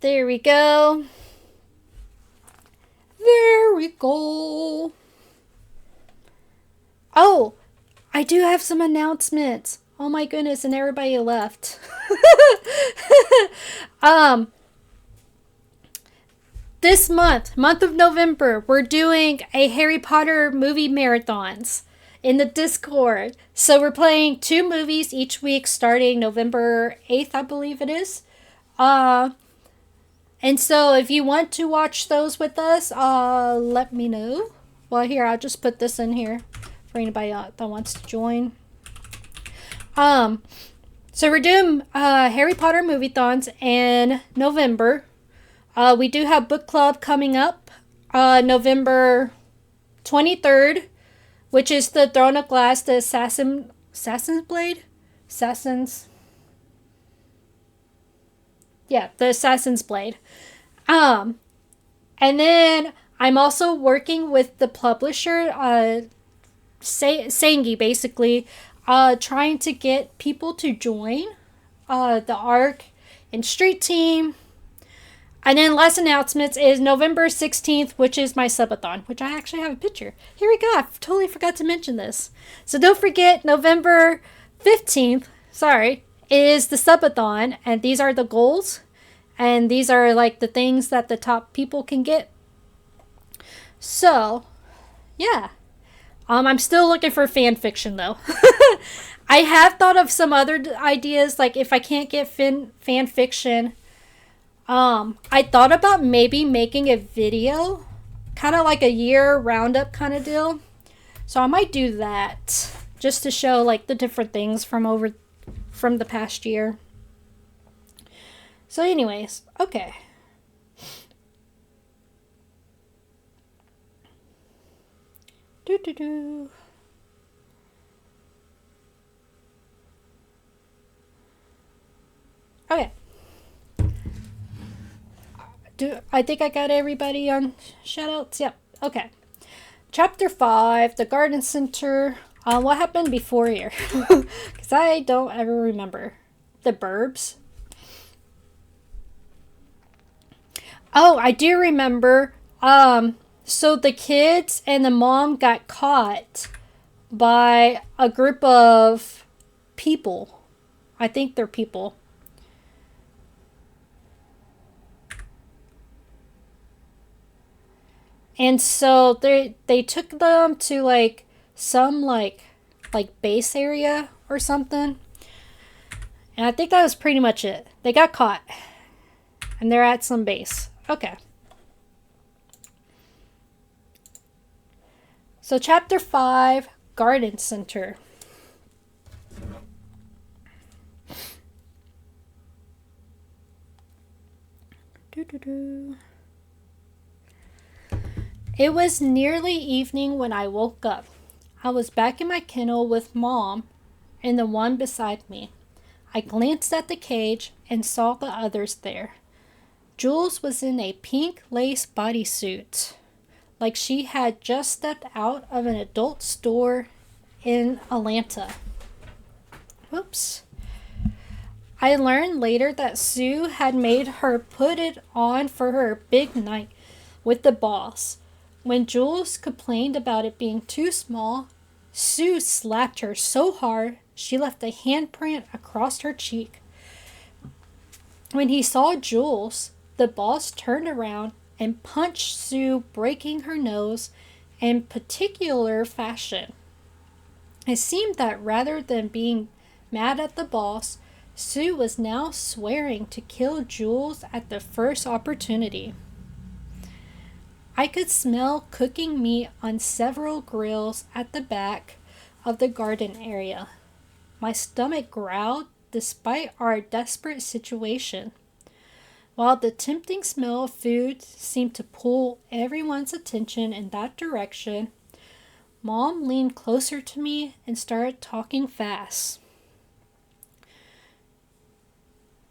There we go. There we go. Oh, I do have some announcements. Oh my goodness, and everybody left. um, this month of November, we're doing a Harry Potter movie marathons in the Discord. So we're playing 2 movies each week starting November 8th, I believe it is. Uh, and so if you want to watch those with us, let me know. Well, here, I'll just put this in here for anybody that wants to join. Um, so we're doing Harry Potter movie thons in November. We do have book club coming up November 23rd, which is the Throne of Glass, the Assassin's Blade? Assassin's. Yeah, the Assassin's Blade. Um, and then I'm also working with the publisher, Sangi, basically, trying to get people to join the ARC and Street Team. And then last announcements is November 16th, which is my subathon, which I actually have a picture. Here we go. I totally forgot to mention this. So don't forget, November 15th, is the subathon. And these are the goals. And these are like the things that the top people can get. So, yeah. I'm still looking for fan fiction, though. I have thought of some other ideas, like if I can't get fan fiction, I thought about maybe making a video, kind of like a year roundup kind of deal. So I might do that just to show like the different things from the past year. So anyways, okay. Do. Okay. I think I got everybody on shoutouts? Yep. Okay. Chapter 5, the garden center. What happened before here? Because I don't ever remember. The Burbs. Oh, I do remember. So the kids and the mom got caught by a group of people. I think they're people. And so they took them to like some like base area or something. And I think that was pretty much it. They got caught. And they're at some base. Okay. So chapter 5, Garden Center. It was nearly evening when I woke up. I was back in my kennel with Mom and the one beside me. I glanced at the cage and saw the others there. Jules was in a pink lace bodysuit, like she had just stepped out of an adult store in Atlanta. Whoops. I learned later that Sue had made her put it on for her big night with the boss. When Jules complained about it being too small, Sue slapped her so hard she left a handprint across her cheek. When he saw Jules, the boss turned around and punched Sue, breaking her nose in particular fashion. It seemed that rather than being mad at the boss, Sue was now swearing to kill Jules at the first opportunity. I could smell cooking meat on several grills at the back of the garden area. My stomach growled despite our desperate situation. While the tempting smell of food seemed to pull everyone's attention in that direction, Mom leaned closer to me and started talking fast.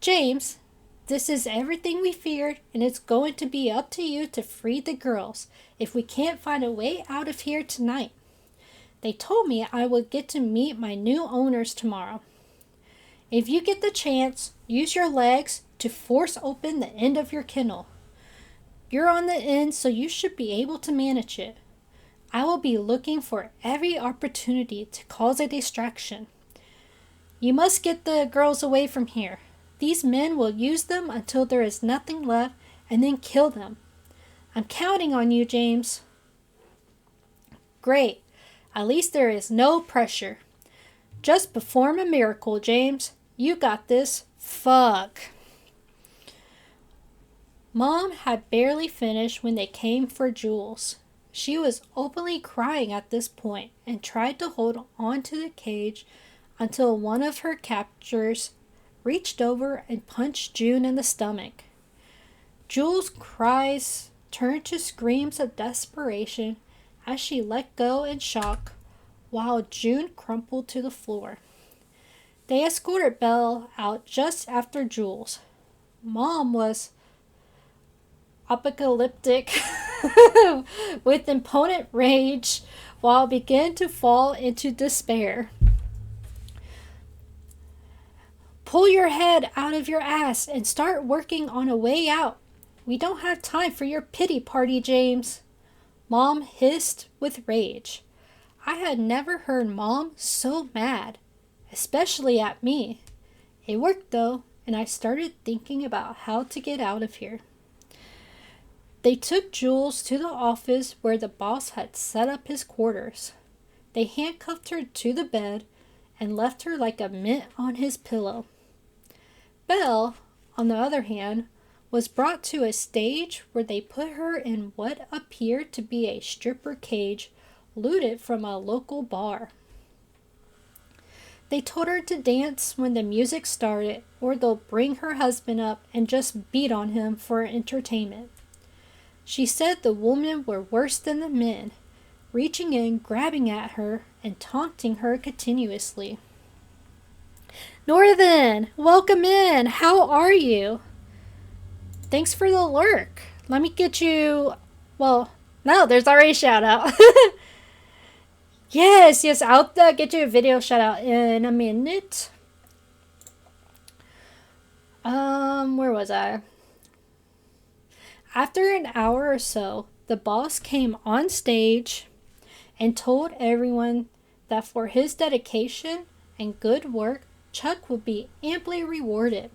James, this is everything we feared, and it's going to be up to you to free the girls if we can't find a way out of here tonight. They told me I would get to meet my new owners tomorrow. If you get the chance, use your legs, to force open the end of your kennel. You're on the end, so you should be able to manage it. I will be looking for every opportunity to cause a distraction. You must get the girls away from here. These men will use them until there is nothing left and then kill them. I'm counting on you, James. Great. At least there is no pressure. Just perform a miracle, James. You got this. Fuck. Mom had barely finished when they came for Jules. She was openly crying at this point and tried to hold on to the cage until one of her captors reached over and punched June in the stomach. Jules' cries turned to screams of desperation as she let go in shock while June crumpled to the floor. They escorted Belle out just after Jules. Mom was apocalyptic with impotent rage while began to fall into despair. Pull your head out of your ass and start working on a way out. We don't have time for your pity party, James. Mom hissed with rage. I had never heard Mom so mad, especially at me. It worked though, and I started thinking about how to get out of here. They took Jules to the office where the boss had set up his quarters. They handcuffed her to the bed and left her like a mint on his pillow. Belle, on the other hand, was brought to a stage where they put her in what appeared to be a stripper cage looted from a local bar. They told her to dance when the music started, or they'll bring her husband up and just beat on him for entertainment. She said the women were worse than the men, reaching in, grabbing at her, and taunting her continuously. Northern, welcome in. How are you? Thanks for the lurk. Let me get you... Well, no, there's already a shout out. yes, I'll get you a video shout out in a minute. Where was I? After an hour or so, the boss came on stage and told everyone that for his dedication and good work, Chuck would be amply rewarded.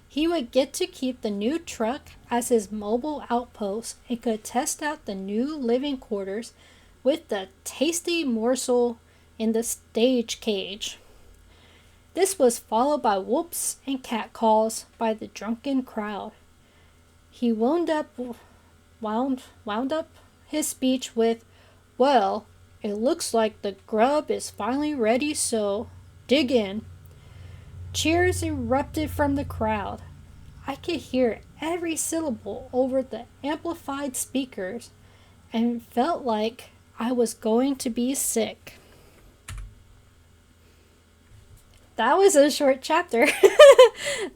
He would get to keep the new truck as his mobile outpost and could test out the new living quarters with the tasty morsel in the stage cage. This was followed by whoops and catcalls by the drunken crowd. He wound up his speech with, "Well, it looks like the grub is finally ready, so dig in." Cheers erupted from the crowd. I could hear every syllable over the amplified speakers and felt like I was going to be sick. That was a short chapter.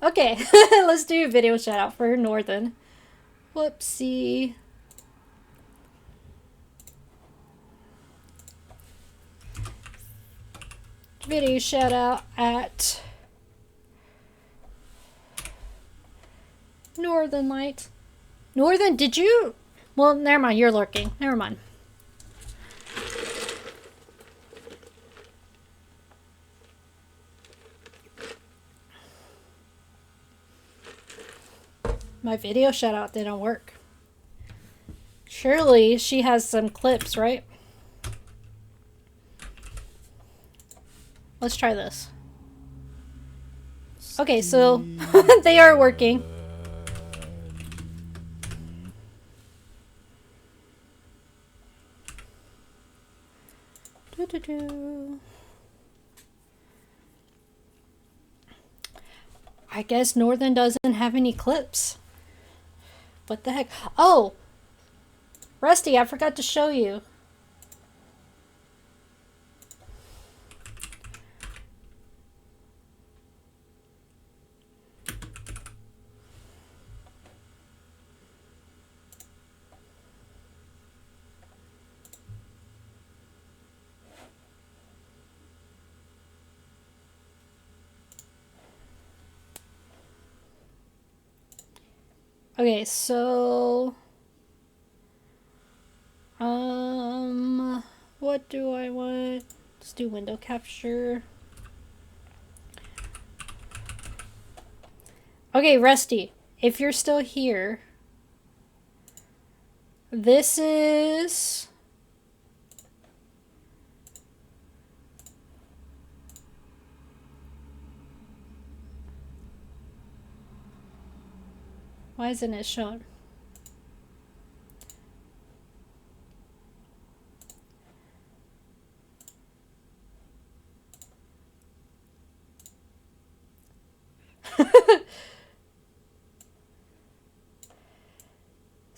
Okay, let's do a video shout out for Northern. Whoopsie. Video shout out at Northern Lights. Northern, did you? Well, never mind. You're lurking. Never mind. My video shout out didn't work. Surely she has some clips, right? Let's try this. Okay, so they are working. I guess Northern doesn't have any clips. What the heck? Oh! Rusty, I forgot to show you. Okay, so what do I want? Let's do window capture. Okay, Rusty, if you're still here, this is why isn't it shown?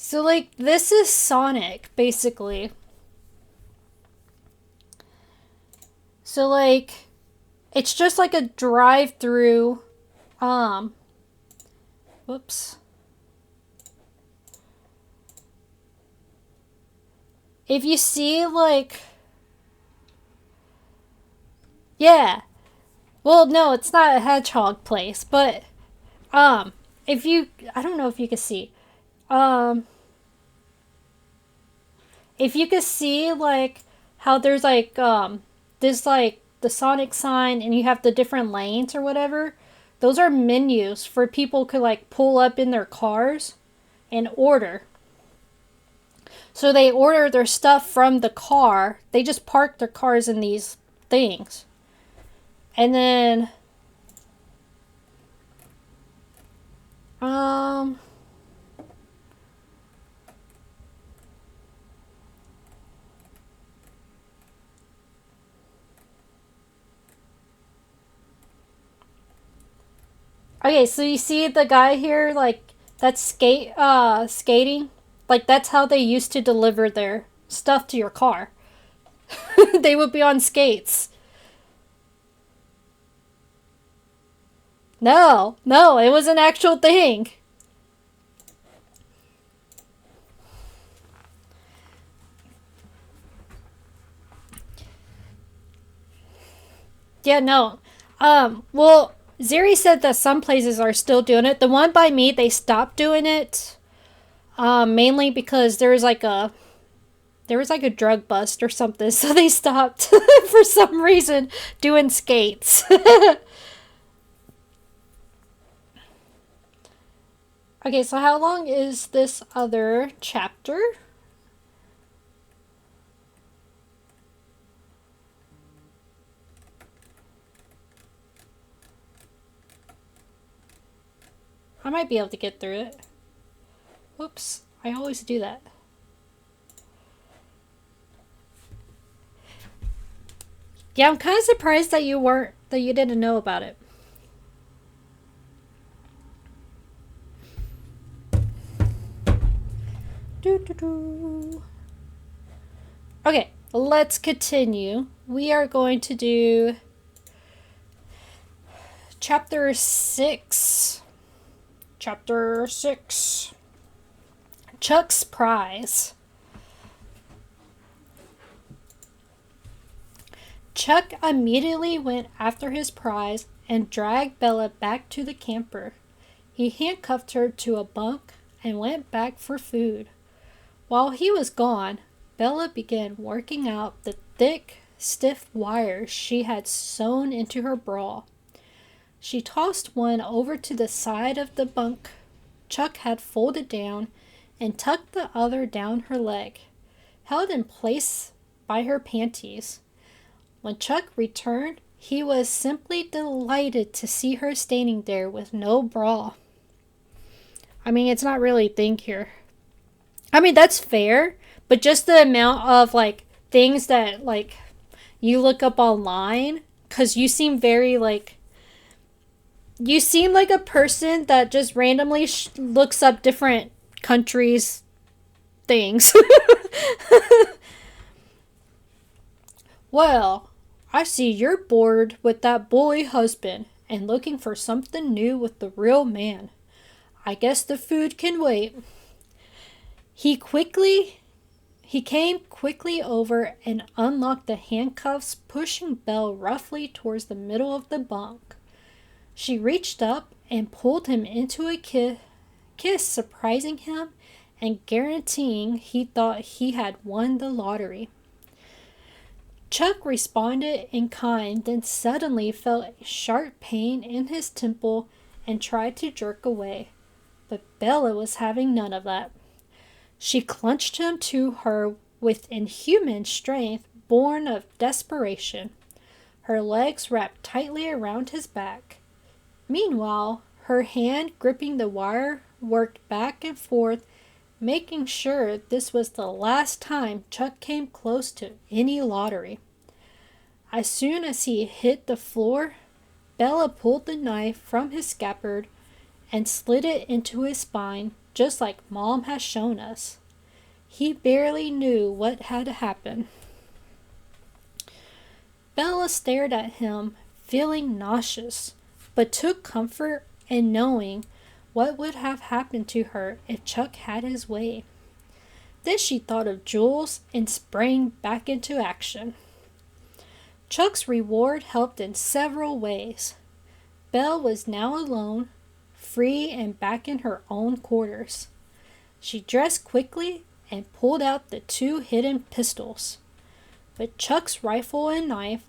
So, like, this is Sonic, basically. So, like, it's just like a drive-through, whoops. If you see, like, yeah. Well, no, it's not a hedgehog place, but, if you, I don't know if you can see, um, if you could see like how there's like this like the Sonic sign and you have the different lanes or whatever, those are menus for people to like pull up in their cars and order. So they order their stuff from the car. They just park their cars in these things. And then um okay, so you see the guy here, like that's skating? Like that's how they used to deliver their stuff to your car. They would be on skates. No, no, it was an actual thing. Yeah, no. Well, Ziri said that some places are still doing it. The one by me, they stopped doing it. Mainly because there was like a drug bust or something, so they stopped for some reason doing skates. Okay, so how long is this other chapter? I might be able to get through it. Whoops, I always do that. Yeah, I'm kind of surprised that you didn't know about it. Doo-doo-doo. Okay, let's continue. We are going to do chapter 6. Chapter 6. Chuck's Prize. Chuck immediately went after his prize and dragged Bella back to the camper. He handcuffed her to a bunk and went back for food. While he was gone, Bella began working out the thick, stiff wires she had sewn into her bra. She tossed one over to the side of the bunk Chuck had folded down and tucked the other down her leg, held in place by her panties. When Chuck returned, he was simply delighted to see her standing there with no bra. I mean, it's not really a thing here. I mean, that's fair, but just the amount of like things that like you look up online, because you seem very like you seem like a person that just randomly looks up different countries things. Well, I see you're bored with that bully husband and looking for something new with the real man. I guess the food can wait. He came quickly over and unlocked the handcuffs, pushing Belle roughly towards the middle of the bunk. She reached up and pulled him into a kiss, surprising him and guaranteeing he thought he had won the lottery. Chuck responded in kind, then suddenly felt a sharp pain in his temple and tried to jerk away. But Bella was having none of that. She clutched him to her with inhuman strength born of desperation, her legs wrapped tightly around his back. Meanwhile, her hand gripping the wire worked back and forth, making sure this was the last time Chuck came close to any lottery. As soon as he hit the floor, Bella pulled the knife from his scabbard and slid it into his spine, just like Mom has shown us. He barely knew what had happened. Bella stared at him, feeling nauseous, but took comfort in knowing what would have happened to her if Chuck had his way. Then she thought of Jules and sprang back into action. Chuck's reward helped in several ways. Belle was now alone, free and back in her own quarters. She dressed quickly and pulled out the 2 hidden pistols. With Chuck's rifle and knife,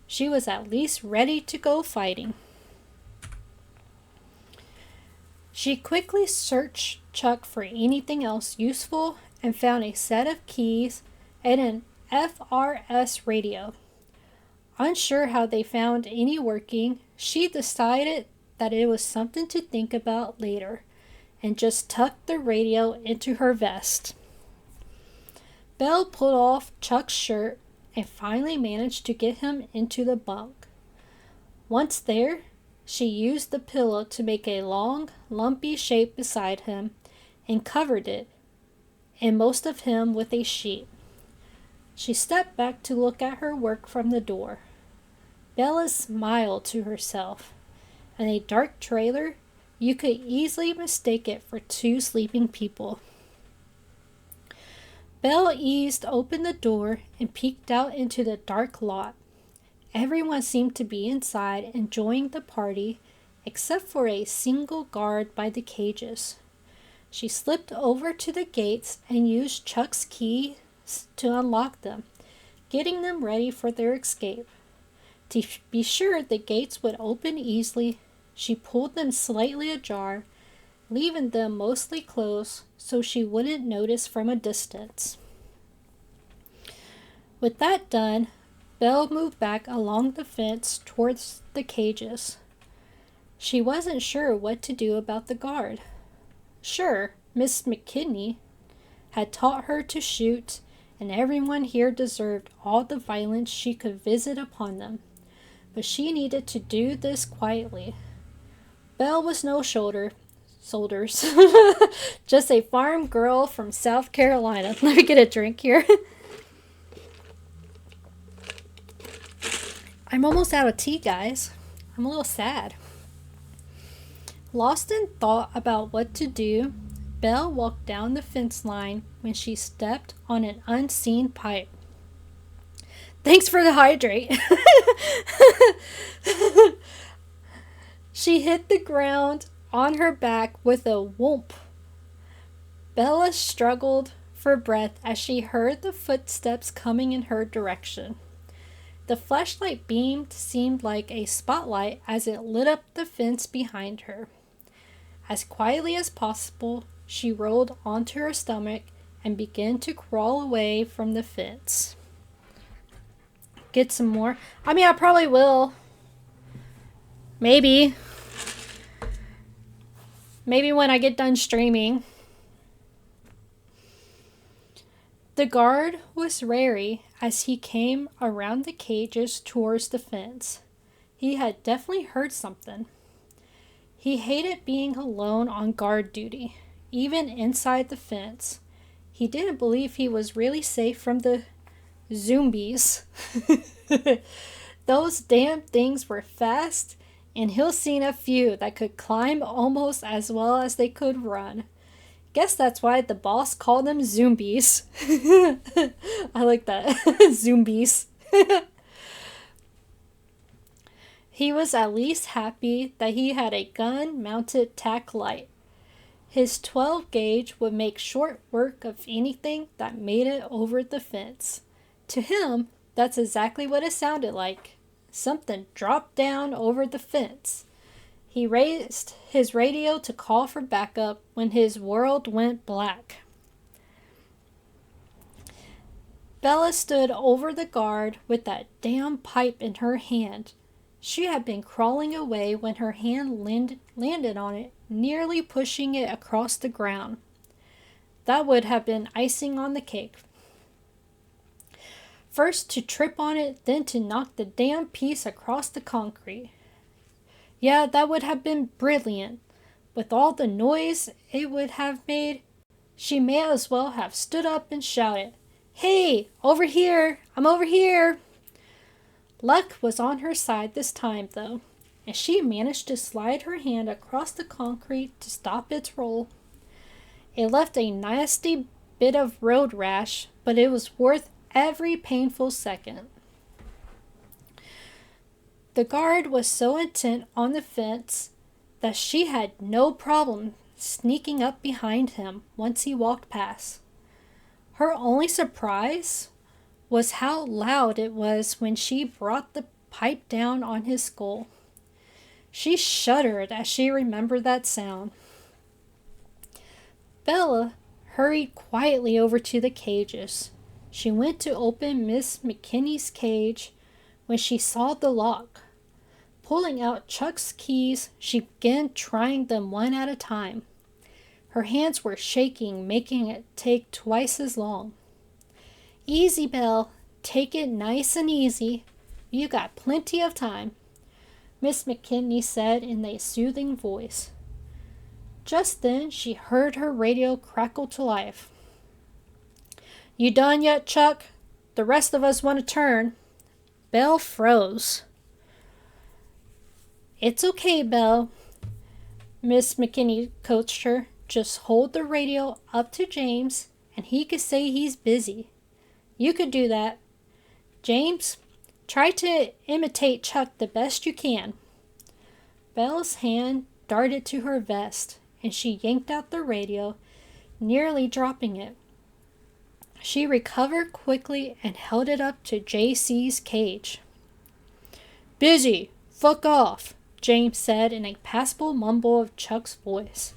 she was at least ready to go fighting. She quickly searched Chuck for anything else useful and found a set of keys and an FRS radio. Unsure how they found any working, she decided that it was something to think about later and just tucked the radio into her vest. Belle pulled off Chuck's shirt and finally managed to get him into the bunk. Once there, she used the pillow to make a long, lumpy shape beside him and covered it, and most of him, with a sheet. She stepped back to look at her work from the door. Bella smiled to herself. In a dark trailer, you could easily mistake it for 2 sleeping people. Belle eased open the door and peeked out into the dark lot. Everyone seemed to be inside enjoying the party, except for a single guard by the cages. She slipped over to the gates and used Chuck's keys to unlock them, getting them ready for their escape. To be sure the gates would open easily, she pulled them slightly ajar, leaving them mostly closed so she wouldn't notice from a distance. With that done, Belle moved back along the fence towards the cages. She wasn't sure what to do about the guard. Sure, Miss McKinney had taught her to shoot, and everyone here deserved all the violence she could visit upon them, but she needed to do this quietly. Belle was no soldiers, just a farm girl from South Carolina. Let me get a drink here. I'm almost out of tea, guys. I'm a little sad. Lost in thought about what to do, Belle walked down the fence line when she stepped on an unseen pipe. Thanks for the hydrate. She hit the ground on her back with a whoomp. Bella struggled for breath as she heard the footsteps coming in her direction. The flashlight beam seemed like a spotlight as it lit up the fence behind her. As quietly as possible, she rolled onto her stomach and began to crawl away from the fence. Get some more? I mean, I probably will. Maybe when I get done streaming. The guard was wary as he came around the cages towards the fence. He had definitely heard something. He hated being alone on guard duty, even inside the fence. He didn't believe he was really safe from the zombies. Those damn things were fast, and he'll seen a few that could climb almost as well as they could run. Guess that's why the boss called them zombies. I like that. Zombies. He was at least happy that he had a gun-mounted tack light. His 12 gauge would make short work of anything that made it over the fence. To him, that's exactly what it sounded like. Something dropped down over the fence. He raised his radio to call for backup when his world went black. Bella stood over the guard with that damn pipe in her hand. She had been crawling away when her hand landed on it, nearly pushing it across the ground. That would have been icing on the cake. First to trip on it, then to knock the damn piece across the concrete. Yeah, that would have been brilliant. With all the noise it would have made, she may as well have stood up and shouted, "Hey, over here! I'm over here!" Luck was on her side this time, though, and she managed to slide her hand across the concrete to stop its roll. It left a nasty bit of road rash, but it was worth every painful second. The guard was so intent on the fence that she had no problem sneaking up behind him once he walked past. Her only surprise was how loud it was when she brought the pipe down on his skull. She shuddered as she remembered that sound. Bella hurried quietly over to the cages. She went to open Miss McKinney's cage when she saw the lock. Pulling out Chuck's keys, she began trying them one at a time. Her hands were shaking, making it take twice as long. "Easy, Belle. Take it nice and easy. You got plenty of time," Miss McKinney said in a soothing voice. Just then she heard her radio crackle to life. "You done yet, Chuck? The rest of us want to turn." Belle froze. "It's okay, Belle," Miss McKinney coached her. "Just hold the radio up to James, and he could say he's busy. You could do that. James, try to imitate Chuck the best you can." Belle's hand darted to her vest, and she yanked out the radio, nearly dropping it. She recovered quickly and held it up to JC's cage. "Busy. Fuck off," James said in a passable mumble of Chuck's voice.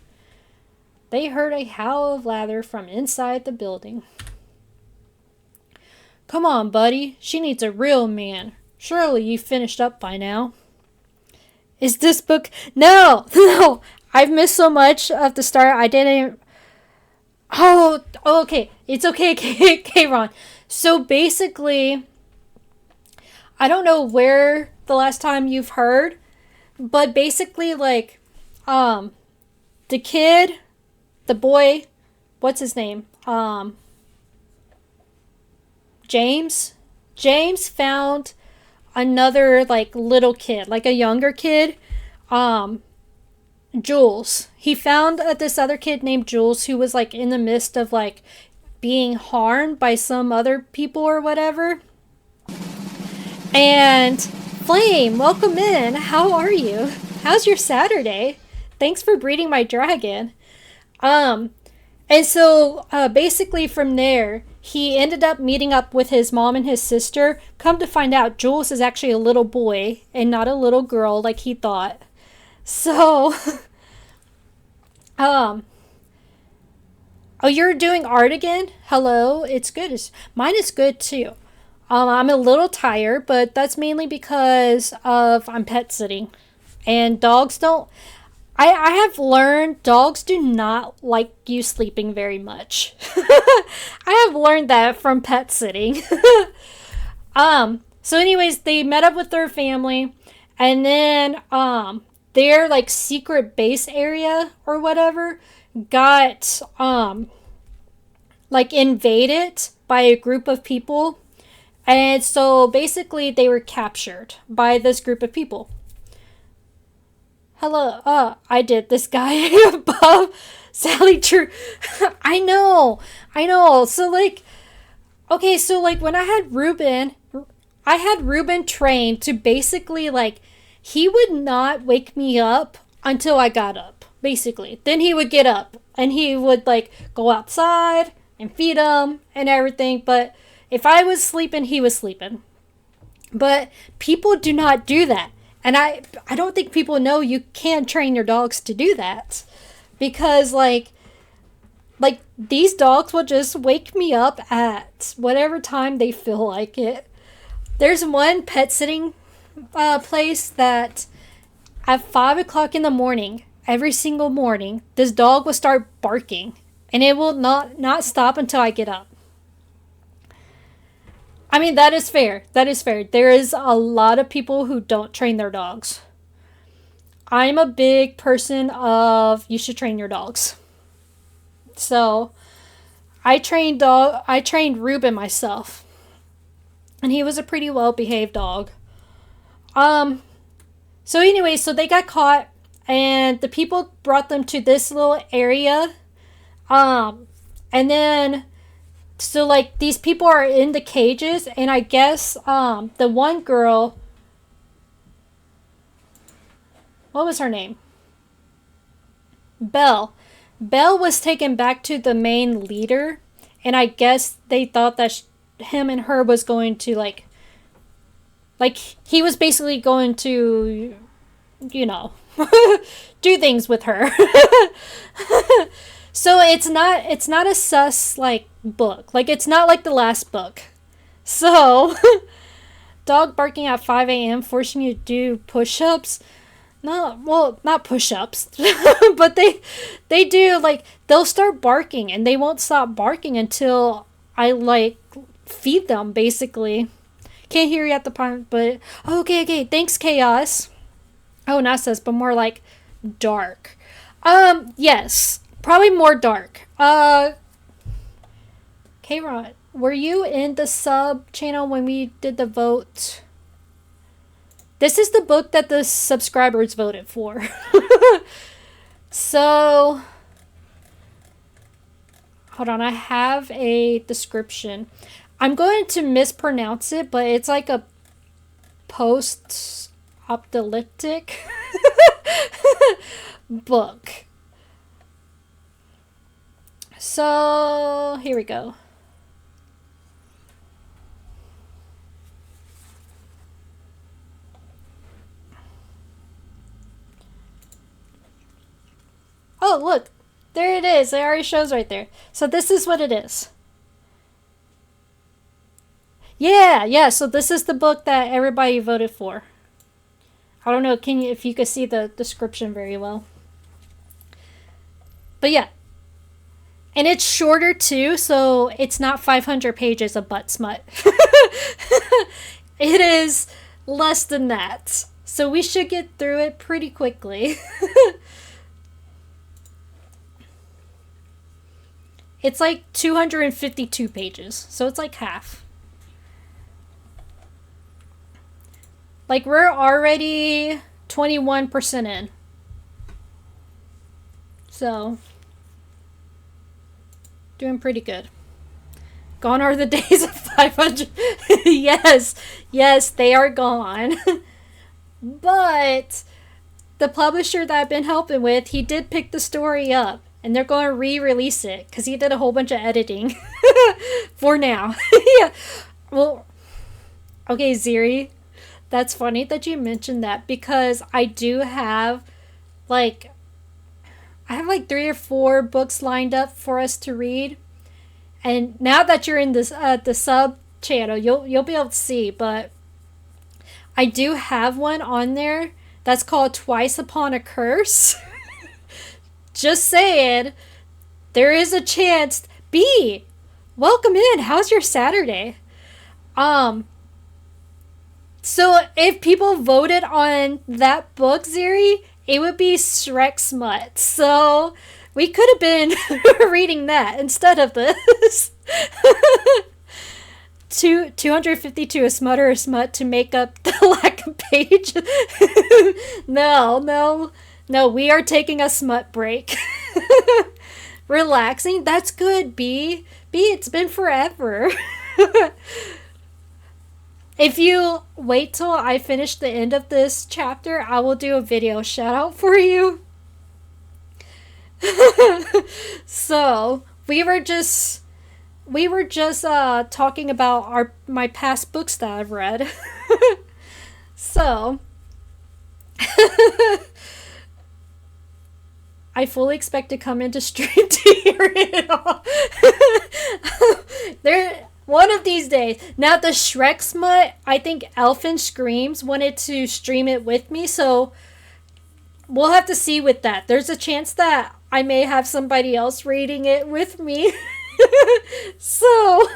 They heard a howl of laughter from inside the building. "Come on, buddy. She needs a real man. Surely you've finished up by now." "Is this book—" No! No! I've missed so much of the start, I didn't... Oh, okay. It's okay, okay, Ron. So basically, I don't know where the last time you've heard, but basically, like, the kid, the boy, what's his name? James found another, like, little kid, like a younger kid, Jules. He found this other kid named Jules who was, like, in the midst of, like, being harmed by some other people or whatever. And Flame, welcome in. How are you? How's your Saturday? Thanks for breeding my dragon. And so basically from there, he ended up meeting up with his mom and his sister. Come to find out, Jules is actually a little boy and not a little girl like he thought. So, oh, you're doing art again? Hello, it's good. Mine is good too. I'm a little tired, but that's mainly because I'm pet sitting. And dogs don't... I have learned dogs do not like you sleeping very much. I have learned that from pet sitting. So anyways, they met up with their family, and then their like secret base area or whatever got like invaded by a group of people. And so basically they were captured by this group of people. Hello, I did this guy above Sally True. I know. So like, okay, so like when I had Ruben trained to basically like, he would not wake me up until I got up, basically. Then he would get up And he would like go outside and feed them and everything. But if I was sleeping, he was sleeping. But people do not do that. And I don't think people know you can train your dogs to do that. Because like these dogs will just wake me up at whatever time they feel like it. There's one pet sitting place that at 5 o'clock in the morning, every single morning, this dog will start barking. And it will not stop until I get up. I mean, that is fair. That is fair. There is a lot of people who don't train their dogs. I'm a big person of you should train your dogs. So, I trained Ruben myself. And he was a pretty well-behaved dog. So anyway, so they got caught and the people brought them to this little area. And then so like these people are in the cages and I guess the one girl, what was her name? Belle was taken back to the main leader, and I guess they thought that him and her was going to like he was basically going to, you know, do things with her. So it's not a sus like book. Like it's not like the last book. So dog barking at 5 a.m. forcing you to do push-ups. No, well, not push-ups, but they do, like, they'll start barking, and they won't stop barking until I, like, feed them, basically. Can't hear you at the point, but, okay, thanks, Chaos. Oh, not sus, but more, like, dark. Yes, probably more dark. K-Rod, were you in the sub channel when we did the vote? This is the book that the subscribers voted for. So, hold on, I have a description. I'm going to mispronounce it, but it's like a post-apocalyptic book. So, here we go. Oh, look. There it is. It already shows right there. So this is what it is. Yeah. So this is the book that everybody voted for. I don't know if you could see the description very well. But yeah. And it's shorter too, so it's not 500 pages of butt smut. It is less than that. So we should get through it pretty quickly. It's like 252 pages, so it's like half. Like, we're already 21% in. So, doing pretty good. Gone are the days of 500. Yes, they are gone. But the publisher that I've been helping with, he did pick the story up. And they're going to re-release it because he did a whole bunch of editing for now. Yeah. Well, okay, Ziri, that's funny that you mentioned that because I do have like 3 or 4 books lined up for us to read. And now that you're in this the sub channel, you'll be able to see. But I do have one on there that's called Twice Upon a Curse. Just saying, there is a chance. B, welcome in. How's your Saturday? So if people voted on that book, Ziri, it would be Shrek Smut. So we could have been reading that instead of this. 252, a smut or a smut to make up the lack of page. No, we are taking a smut break. Relaxing. That's good, B. B, it's been forever. If you wait till I finish the end of this chapter, I will do a video shout out for you. So we were just talking about our my past books that I've read. So I fully expect to come into stream to hear it all. There, one of these days. Now the Shrek smut, I think Elfin Screams wanted to stream it with me, so we'll have to see with that. There's a chance that I may have somebody else reading it with me. So,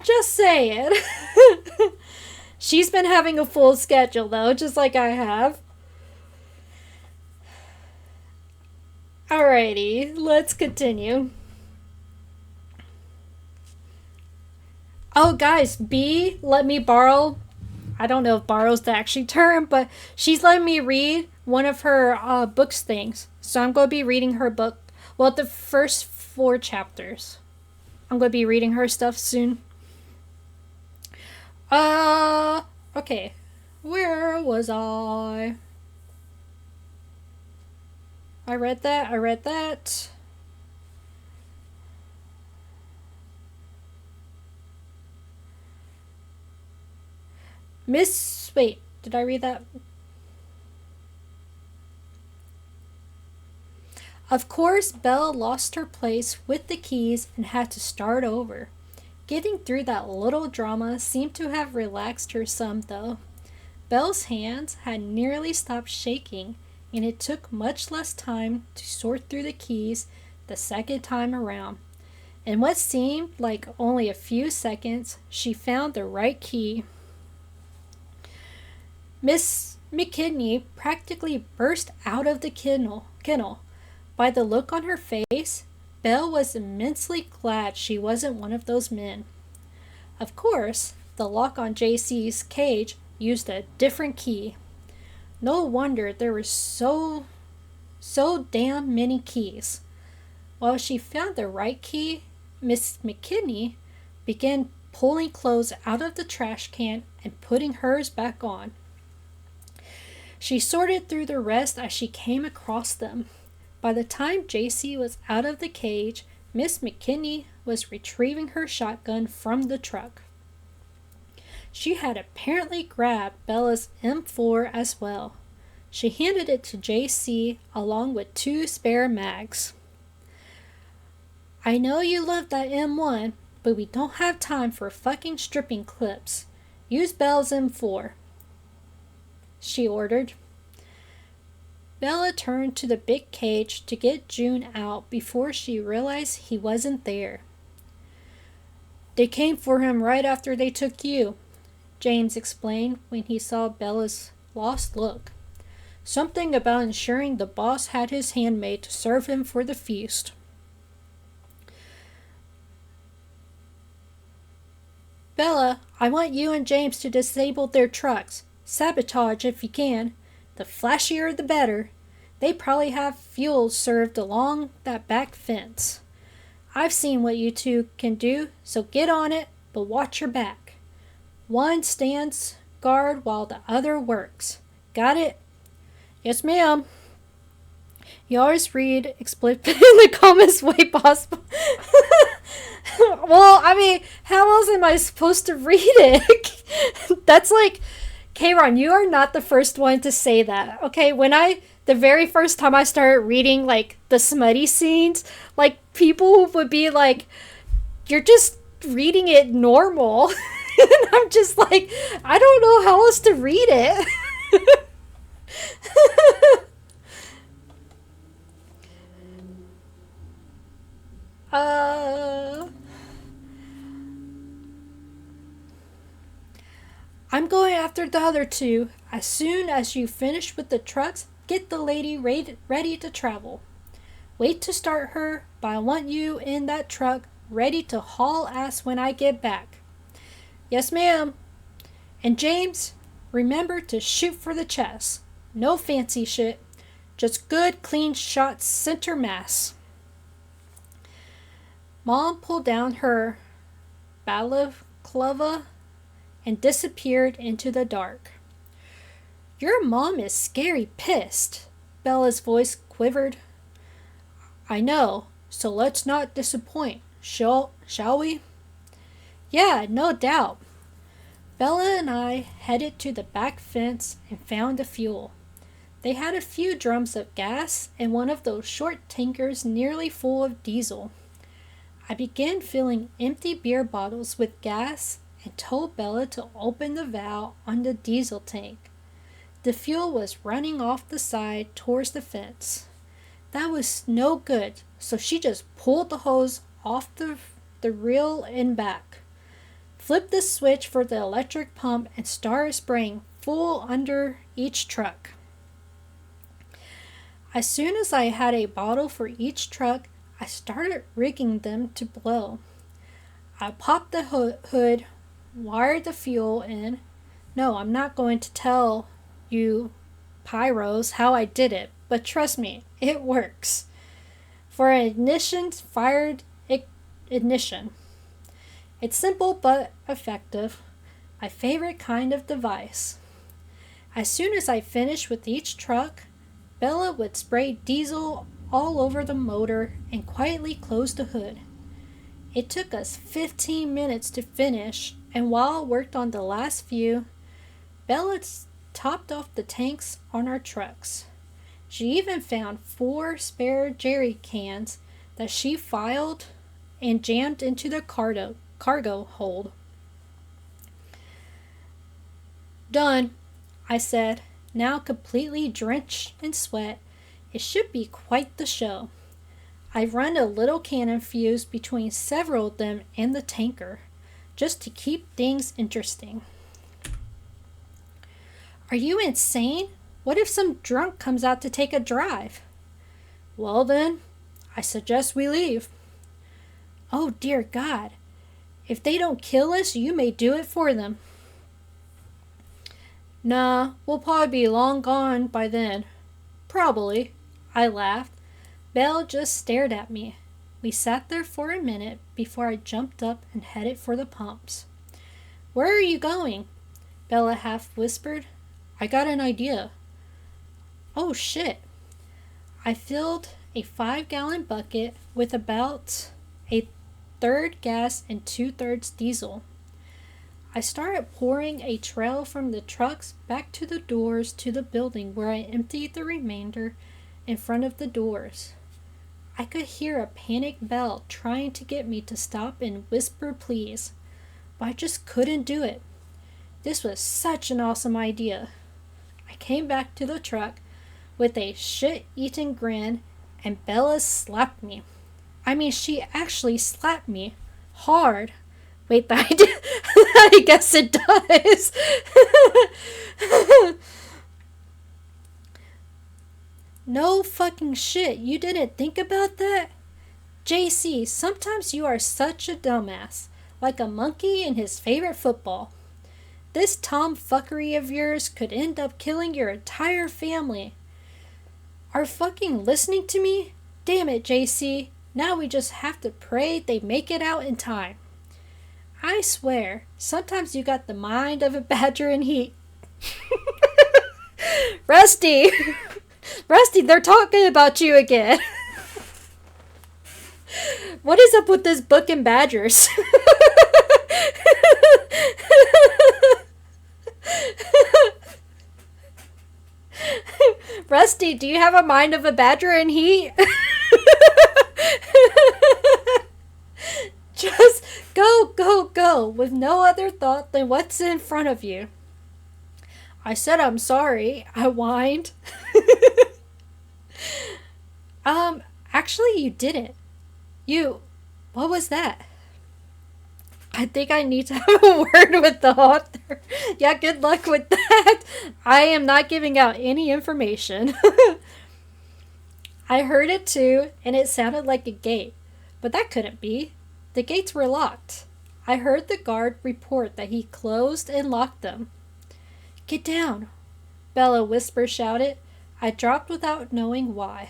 just saying. She's been having a full schedule though, just like I have. Alrighty, let's continue. Oh, guys, B let me borrow. I don't know if borrow's the actual term, but she's letting me read one of her books things. So I'm going to be reading her book. Well, the first 4 chapters. I'm going to be reading her stuff soon. Okay. Where was I? I read that. Wait, did I read that? Of course, Belle lost her place with the keys and had to start over. Getting through that little drama seemed to have relaxed her some, though. Belle's hands had nearly stopped shaking, and it took much less time to sort through the keys the second time around. In what seemed like only a few seconds, she found the right key. Miss McKinney practically burst out of the kennel. By the look on her face, Belle was immensely glad she wasn't one of those men. Of course, the lock on JC's cage used a different key. No wonder there were so damn many keys. While she found the right key, Miss McKinney began pulling clothes out of the trash can and putting hers back on. She sorted through the rest as she came across them. By the time JC was out of the cage, Miss McKinney was retrieving her shotgun from the truck. She had apparently grabbed Bella's M4 as well. She handed it to JC along with 2 spare mags. I know you love that M1, but we don't have time for fucking stripping clips. Use Belle's M4, she ordered. Bella turned to the big cage to get June out before she realized he wasn't there. They came for him right after they took you, James explained when he saw Bella's lost look. Something about ensuring the boss had his handmaid to serve him for the feast. Bella, I want you and James to disable their trucks. Sabotage if you can. The flashier the better. They probably have fuel served along that back fence. I've seen what you two can do, so get on it, but watch your back. One stands guard while the other works. Got it? Yes, ma'am. You always read explicit in the calmest way possible. Well, I mean, how else am I supposed to read it? That's like, Kayron, you are not the first one to say that. Okay, the very first time I started reading, like, the smutty scenes, like, people would be like, you're just reading it normal. And I'm just like, I don't know how else to read it. I'm going after the other 2. As soon as you finish with the trucks, get the lady ready to travel. Wait to start her, but I want you in that truck ready to haul ass when I get back. Yes, ma'am. And James, remember to shoot for the chest. No fancy shit. Just good, clean shots center mass. Mom pulled down her balaclava and disappeared into the dark. Your mom is scary pissed, Bella's voice quivered. I know, so let's not disappoint, shall we? Yeah, no doubt. Bella and I headed to the back fence and found the fuel. They had a few drums of gas and one of those short tankers nearly full of diesel. I began filling empty beer bottles with gas and told Bella to open the valve on the diesel tank. The fuel was running off the side towards the fence. That was no good, so she just pulled the hose off the reel and back, flipped the switch for the electric pump, and started spraying full under each truck. As soon as I had a bottle for each truck, I started rigging them to blow. I popped the hood, wired the fuel in. No, I'm not going to tell you pyros how I did it, but trust me, it works. For ignition, fired ignition. It's simple but effective. My favorite kind of device. As soon as I finished with each truck, Bella would spray diesel all over the motor and quietly close the hood. It took us 15 minutes to finish, and while I worked on the last few, Bella topped off the tanks on our trucks. She even found 4 spare jerry cans that she filed and jammed into the cargo hold. Done, I said, now completely drenched in sweat. It should be quite the show. I've run a little cannon fuse between several of them and the tanker, just to keep things interesting. Are you insane? What if some drunk comes out to take a drive? Well then, I suggest we leave. Oh dear God, if they don't kill us, you may do it for them. Nah, we'll probably be long gone by then. Probably, I laughed. Belle just stared at me. We sat there for a minute before I jumped up and headed for the pumps. Where are you going? Bella half whispered. I got an idea. Oh shit. I filled a 5-gallon bucket with about a third gas and 2/3 diesel. I started pouring a trail from the trucks back to the doors to the building, where I emptied the remainder in front of the doors. I could hear a panicked Belle trying to get me to stop and whisper please, but I just couldn't do it. This was such an awesome idea. I came back to the truck with a shit-eaten grin, and Bella slapped me. I mean, she actually slapped me. Hard. Wait, I guess it does. No fucking shit, you didn't think about that? JC, sometimes you are such a dumbass, like a monkey in his favorite football. This tomfuckery of yours could end up killing your entire family. Are fucking listening to me? Damn it, JC. Now we just have to pray they make it out in time. I swear, sometimes you got the mind of a badger in heat. Rusty! Rusty, they're talking about you again. What is up with this book and badgers? Rusty, do you have a mind of a badger in heat? Just go, go, go, with no other thought than what's in front of you. I said I'm sorry, I whined. Actually you didn't. What was that? I think I need to have a word with the author. Yeah, good luck with that. I am not giving out any information. I heard it too, and it sounded like a gate, but that couldn't be. The gates were locked. I heard the guard report that he closed and locked them. Get down, Bella whisper shouted. I dropped without knowing why.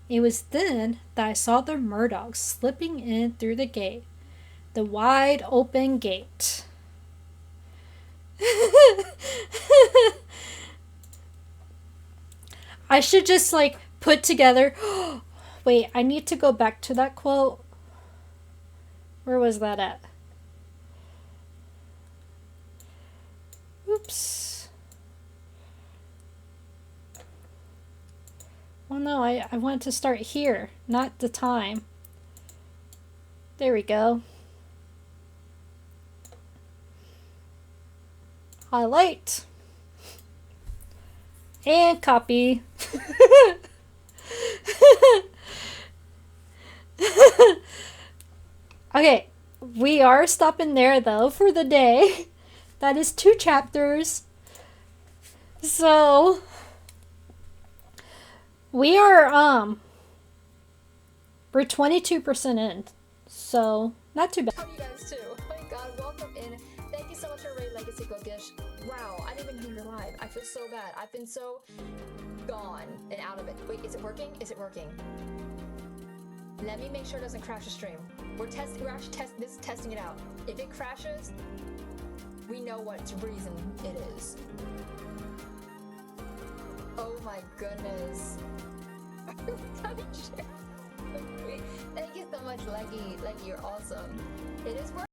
It was then that I saw the Murdochs slipping in through the gate. The wide open gate. I should just like put together. Wait, I need to go back to that quote. Where was that at? Oops. Well, no, I want to start here, not the time. There we go. Highlight. And copy. Okay, we are stopping there though for the day. That is 2 chapters. So we're 22% in. So not too bad. How are you guys too? Oh my god, welcome in. Thank you so much for Raid Legacy Cookish. Wow, I didn't even hear your live. I feel so bad. I've been so gone and out of it. Wait, is it working? Is it working? Let me make sure it doesn't crash the stream. We're actually testing it out. If it crashes, we know what reason it is. Oh my goodness. Thank you so much, Leggy. Leggy, you're awesome. It is working.